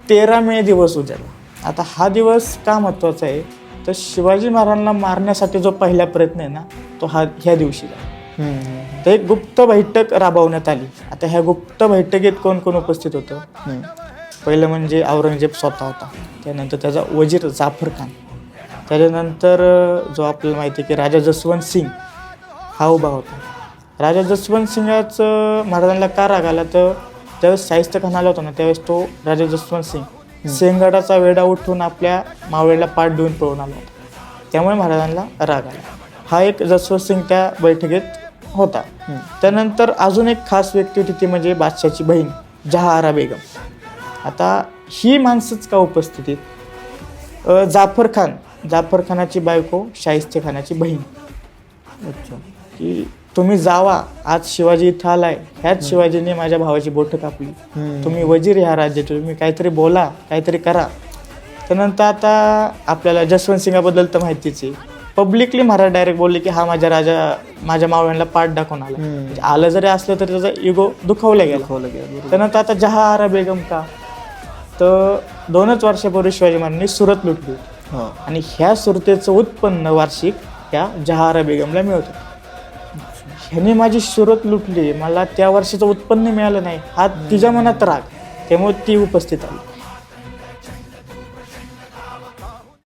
13 मे दिवस उजाडला. आता हा दिवस का महत्त्वाचा आहे, तर शिवाजी महाराजांना मारण्यासाठी जो पहिला प्रयत्न आहे ना, तो ह्या दिवशी झाला. तर एक गुप्त बैठक राबवण्यात आली. आता ह्या गुप्त बैठकीत कोण कोण उपस्थित होतं? पहिलं म्हणजे औरंगजेब स्वतः होता, त्यानंतर त्याचा वजीर जाफर खान, त्याच्यानंतर जो आपल्याला माहिती आहे की राजा जसवंत सिंग हा उभा होता. राजा जसवंत सिंगाचं महाराजांना का राग आला, तर त्यावेळेस शाहिस्ते खान आला होता ना, त्यावेळेस तो राजा जसवंत सिंग सिंहगडाचा वेढा उठून आपल्या मावळ्याला पाठ देऊन पळून आला होता, त्यामुळे महाराजांना राग आला. हा एक जसवंत सिंग त्या बैठकीत होता. त्यानंतर अजून एक खास व्यक्ती होती, ती म्हणजे बादशाहची बहीण जहाआरा बेगम. आता ही माणसंच का उपस्थितीत? जाफर खानाची बायको शाहिस्ते खानाची बहीण. अच्छा. की तुम्ही जावा, आज शिवाजी इथं आलाय, ह्याच शिवाजीने माझ्या भावाची बोटं कापली, तुम्ही वजीर ह्या राज्याचे, तुम्ही काहीतरी बोला, काहीतरी करा. त्यानंतर आता आपल्याला जसवंत सिंगाबद्दल तर माहितीच आहे. पब्लिकली महाराज डायरेक्ट बोलले की हा माझ्या मावळ्यांना पाठ दाखवून आला. आलं जरी असलं तरी त्याचा इगो दुखावला गेला. त्यानंतर आता जहाआरा बेगम का, तर 2च वर्षापूर्वी शिवाजी महाराजांनी सुरत लुटली आणि ह्या सुरतेचं उत्पन्न वार्षिक ह्या जहाआरा बेगमला मिळत होतं. ह्याने माझी सुरत लुटली, मला त्या वर्षीचं उत्पन्न मिळालं नाही, हा तिच्या मनात राग, त्यामुळे ती उपस्थित आली.